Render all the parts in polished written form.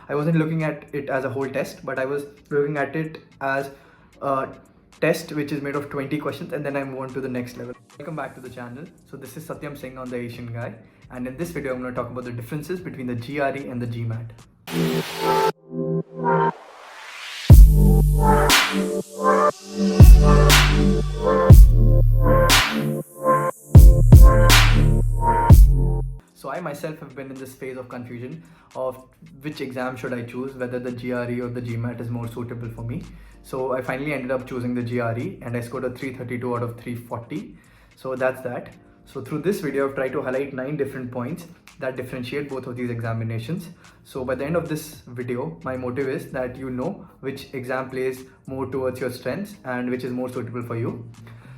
I wasn't looking at it as a whole test, but I was looking at it as a test which is made of 20 questions, and then I move on to the next level. Welcome back to the channel. So this is Satyam Singh on the Asian Guy, and in this video I'm going to talk about the differences between the GRE and the GMAT. So I myself have been in this phase of confusion of which exam should I choose, whether the GRE or the GMAT is more suitable for me. So I finally ended up choosing the GRE and I scored a 332 out of 340. So that's that. So through this video, I've tried to highlight 9 different points that differentiate both of these examinations. So by the end of this video, my motive is that you know which exam plays more towards your strengths and which is more suitable for you.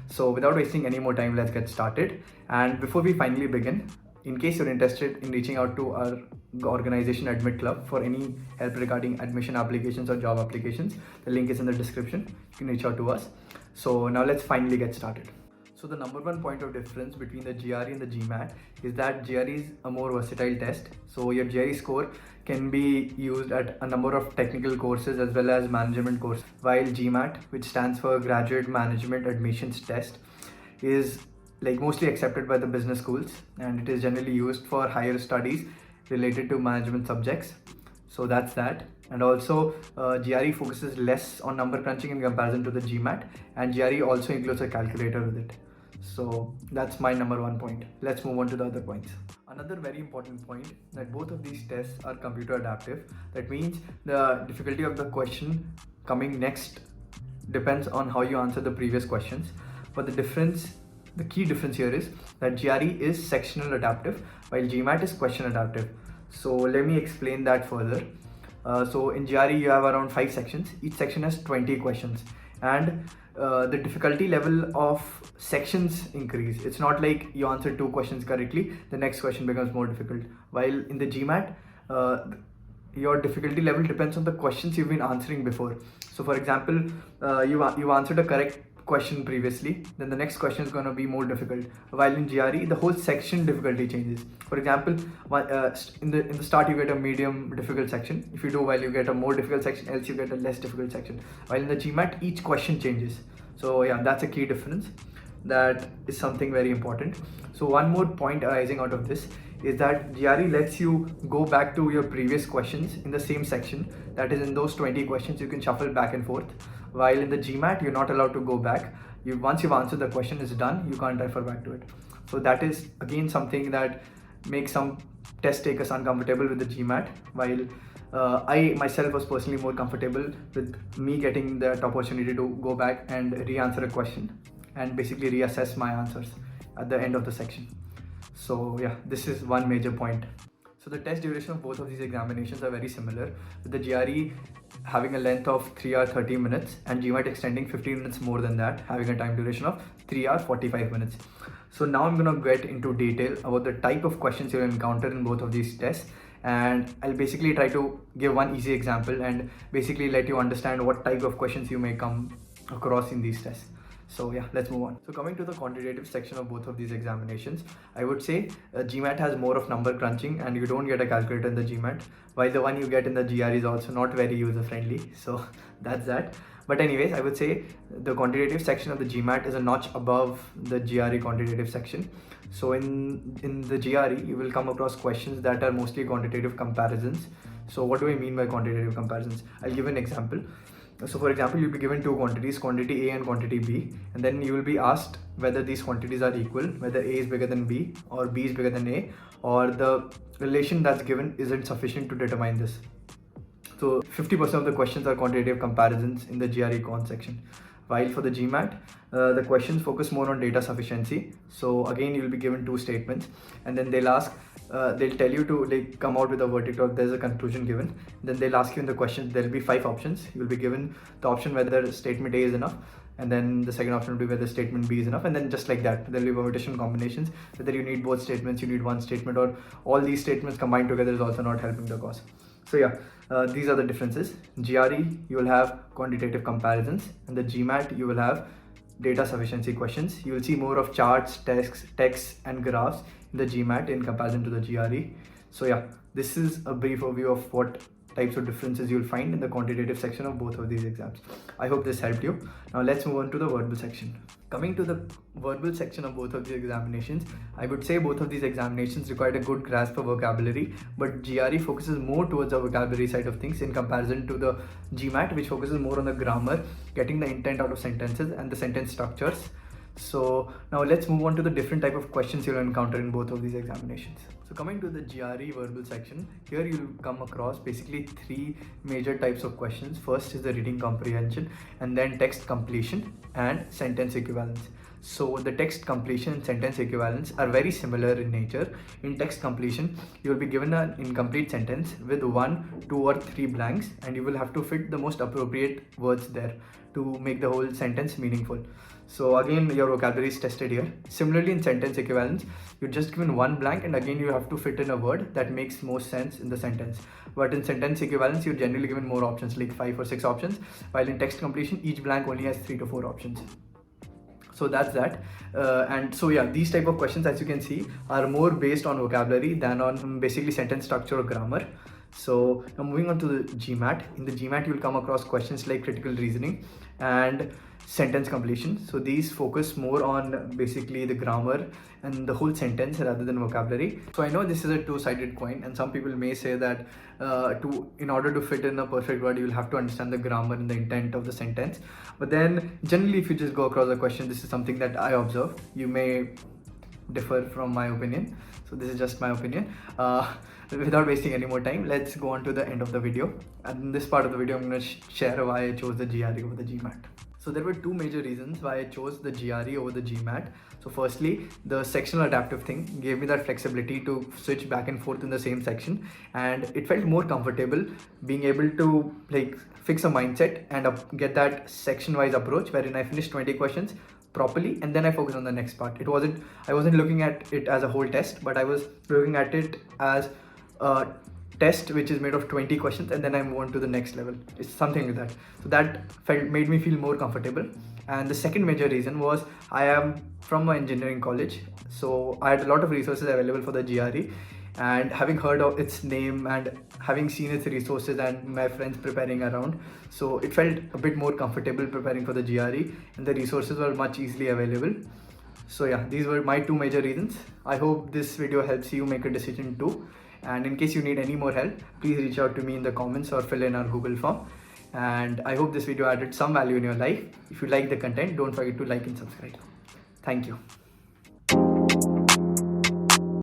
So without wasting any more time, let's get started. And before we finally begin, in case you're interested in reaching out to our organization Admit Club for any help regarding admission applications or job applications, the link is in the description. You can reach out to us. So now let's finally get started. So the number one point of difference between the GRE and the GMAT is that GRE is a more versatile test. So your GRE score can be used at a number of technical courses as well as management courses, while GMAT, which stands for Graduate Management Admissions Test, is mostly accepted by the business schools, and it is generally used for higher studies related to management subjects. So that's that. And also GRE focuses less on number crunching in comparison to the GMAT, and GRE also includes a calculator with it. So that's my number one point. Let's move on to the other points. Another very important point that both of these tests are computer adaptive. That means the difficulty of the question coming next depends on how you answer the previous questions. But the key difference here is that GRE is sectional adaptive while GMAT is question adaptive. So let me explain that further. So in GRE you have around 5 sections. Each section has 20 questions, and the difficulty level of sections increase. It's not like you answer 2 questions correctly, the next question becomes more difficult. While in the GMAT, your difficulty level depends on the questions you've been answering before. So for example, you answered a correct question previously, then the next question is going to be more difficult. While in GRE, the whole section difficulty changes. For example, in the start you get a medium difficult section. If you do well, you get a more difficult section, else you get a less difficult section. While in the GMAT, each question changes. So yeah, that's a key difference. That is something very important. So one more point arising out of this is that GRE lets you go back to your previous questions in the same section. That is, in those 20 questions, you can shuffle back and forth. While in the GMAT, you're not allowed to go back. Once you've answered the question, it's done. You can't refer back to it. So that is again something that makes some test takers uncomfortable with the GMAT. While I myself was personally more comfortable with me getting that opportunity to go back and re-answer a question and basically reassess my answers at the end of the section. So yeah, this is one major point. So the test duration of both of these examinations are very similar, with the GRE having a length of 3 hours 30 minutes and GMAT extending 15 minutes more than that, having a time duration of 3 hours 45 minutes. So now I'm going to get into detail about the type of questions you'll encounter in both of these tests, and I'll basically try to give one easy example and basically let you understand what type of questions you may come across in these tests. So yeah, let's move on. So coming to the quantitative section of both of these examinations, I would say GMAT has more of number crunching and you don't get a calculator in the GMAT, while the one you get in the GRE is also not very user friendly. So that's that. But anyways, I would say the quantitative section of the GMAT is a notch above the GRE quantitative section. So in the GRE, you will come across questions that are mostly quantitative comparisons. So what do I mean by quantitative comparisons? I'll give an example. So for example, you'll be given 2 quantities, quantity A and quantity B, and then you will be asked whether these quantities are equal, whether A is bigger than B or B is bigger than A, or the relation that's given isn't sufficient to determine this. So 50% of the questions are quantitative comparisons in the GRE Quant section. While for the GMAT, the questions focus more on data sufficiency. So again, you'll be given 2 statements, and then they'll tell you to come out with a verdict, or there's a conclusion given. Then they'll ask you in the question, there'll be 5 options. You'll be given the option whether statement A is enough, and then the second option will be whether statement B is enough, and then just like that, there'll be permutation combinations, whether you need both statements, you need one statement, or all these statements combined together is also not helping the cause. So yeah, these are the differences. GRE, you will have quantitative comparisons, and the GMAT, you will have data sufficiency questions. You will see more of charts, text and graphs in the GMAT in comparison to the GRE. So yeah, this is a brief overview of what types of differences you'll find in the quantitative section of both of these exams. I hope this helped you. Now let's move on to the verbal section. Coming to the verbal section of both of these examinations, I would say both of these examinations required a good grasp of vocabulary, but GRE focuses more towards the vocabulary side of things in comparison to the GMAT, which focuses more on the grammar, getting the intent out of sentences and the sentence structures. So now let's move on to the different type of questions you'll encounter in both of these examinations. So coming to the GRE verbal section, here you'll come across basically three major types of questions. First is the reading comprehension, and then text completion and sentence equivalence. So the text completion and sentence equivalence are very similar in nature. In text completion, you will be given an incomplete sentence with 1, 2 or 3 blanks, and you will have to fit the most appropriate words there to make the whole sentence meaningful. So again, your vocabulary is tested here. Similarly, in sentence equivalence, you're just given 1 blank, and again you have to fit in a word that makes most sense in the sentence. But in sentence equivalence, you're generally given more options, like 5 or 6 options, while in text completion, each blank only has 3 to 4 options. So that's that. And so yeah, these type of questions, as you can see, are more based on vocabulary than on basically sentence structure or grammar. So now moving on to the GMAT. In the GMAT, you'll come across questions like critical reasoning and sentence completion. So these focus more on basically the grammar and the whole sentence rather than vocabulary. So I know this is a two-sided coin, and some people may say that in order to fit in a perfect word, you'll have to understand the grammar and the intent of the sentence. But then generally, if you just go across a question, this is something that I observe. You may differ from my opinion, so this is just my opinion. Without wasting any more time, let's go on to the end of the video. And in this part of the video, I'm going to share why I chose the GRE over the GMAT. So there were two major reasons why I chose the GRE over the GMAT. So firstly, the sectional adaptive thing gave me that flexibility to switch back and forth in the same section, and it felt more comfortable being able to like fix a mindset and get that section wise approach wherein I finished 20 questions properly and then I focus on the next part. I wasn't looking at it as a whole test, but I was looking at it as a test which is made of 20 questions, and then I move on to the next level. It's something like that. So that made me feel more comfortable. And the second major reason was I am from an engineering college, so I had a lot of resources available for the GRE, and having heard of its name and having seen its resources and my friends preparing around, so it felt a bit more comfortable preparing for the GRE, and the resources were much easily available. So yeah, these were my two major reasons. I hope this video helps you make a decision too. And in case you need any more help, please reach out to me in the comments or fill in our Google form. And I hope this video added some value in your life. If you like the content, don't forget to like and subscribe. Thank you.